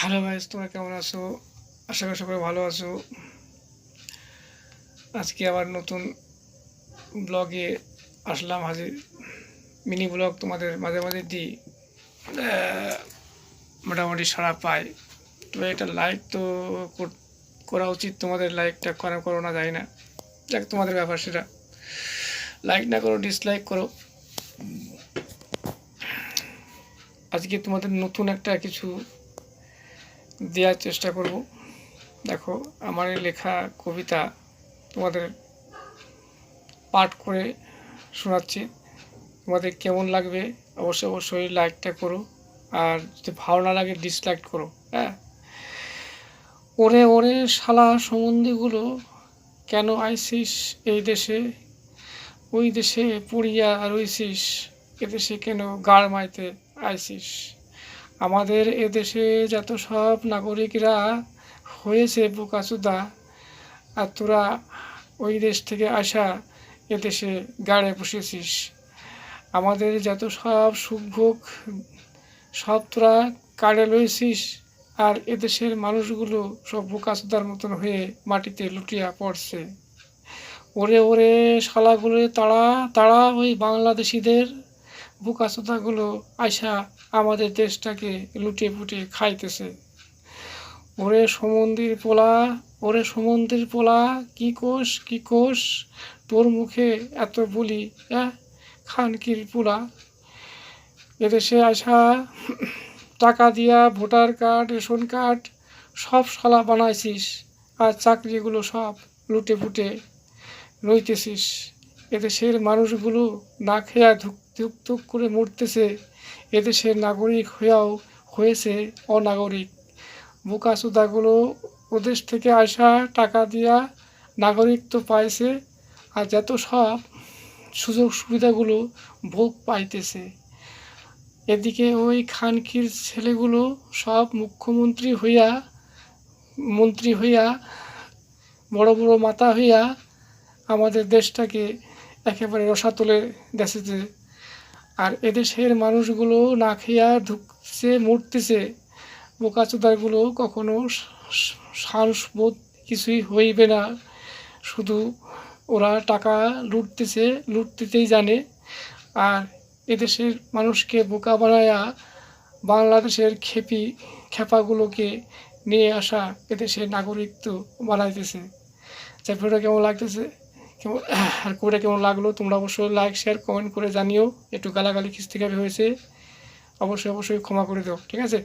Hello guys, তোমরা কেমন আছো? আশা করি সকলে ভালো আছো। আজকে আবার নতুন ব্লগে আসলাম হাজির। মিনি ব্লগ তোমাদের মাঝে মাঝে দিই, মোটামুটি সাড়া পাই। তো এটা লাইক তো করা উচিত, তোমাদের লাইকটা করো না যায় না, যাক তোমাদের ব্যাপার, সেটা লাইক না করো ডিসলাইক করো। আজকে তোমাদের নতুন একটা কিছু দেওয়ার চেষ্টা করব। দেখো, আমার এই লেখা কবিতা তোমাদের পাঠ করে শোনাচ্ছি। তোমাদের কেমন লাগবে অবশ্যই লাইকটা করো, আর যদি ভালো না লাগে ডিসলাইক করো। হ্যাঁ। ওরে ওরে শালা সম্বন্ধীগুলো, কেন আইসিস এই দেশে? ওই দেশে পুড়িয়া রইছিস, এদেশে কেন গাড় মাইতে আইসিস? আমাদের এদেশে যত সব নাগরিকরা হয়েছে বোকাচোদা, আর তোরা ওই দেশ থেকে আসা এদেশে গাড়ে বসেছিস। আমাদের যত সব সুখভোগ সব তোরা কাড়ে লইছিস, আর এদেশের মানুষগুলো সব বোকাচোদার মতন হয়ে মাটিতে লুটিয়া পড়ছে। ওরে ওরে শালাগুলো, তাড়া তাড়া ওই বাংলাদেশিদের, বোকাচোদাগুলো আইসা আমাদের দেশটাকে লুটে পুটে খাইতেছে। ওরে সমন্দির পোলা, ওরে সমন্দির পোলা, কি কোষ তোর মুখে এত বলি? খানকির পোলা, এদেশে আসা টাকা দিয়া ভোটার কার্ড, রেশন কার্ড সব শালা বানাইছিস, আর চাকরিগুলো সব লুটে পুটে রইতেছিস। এদেশের মানুষগুলো না খেয়া ধুক ধুক ধুক করে মরতেছে, এদেশের নাগরিক হয়েও হয়েছে অনাগরিক। বোকাচোদাগুলো ওদেশ থেকে আসা টাকা দিয়া নাগরিকত্ব পাইছে, আর যত সব সুযোগ সুবিধাগুলো ভোগ পাইতেছে। এদিকে ওই খানকির ছেলেগুলো সব মন্ত্রী হইয়া বড় বড় মাথা হইয়া আমাদের দেশটাকে একেবারে রসাতলে দেশেছে, আর এদেশের মানুষগুলো না খেয়া ধুকছে মরতেছে। বোকাচোদাগুলো কখনো সাহসবোধ কিছুই হইবে না, শুধু ওরা টাকা লুটতেই জানে। আর এদেশের মানুষকে বোকা বানায়া বাংলাদেশের খেপাগুলোকে নিয়ে আসা এদেশের নাগরিকত্ব বানাইতেছে। যা ভিডিওটা কেমন লাগতেছে, কেমন আর কবিটা কেমন লাগলো তোমরা অবশ্যই লাইক শেয়ার কমেন্ট করে জানিও। একটু গালাগালি খিস্তিকাবি হয়েছে, অবশ্যই ক্ষমা করে দাও, ঠিক আছে।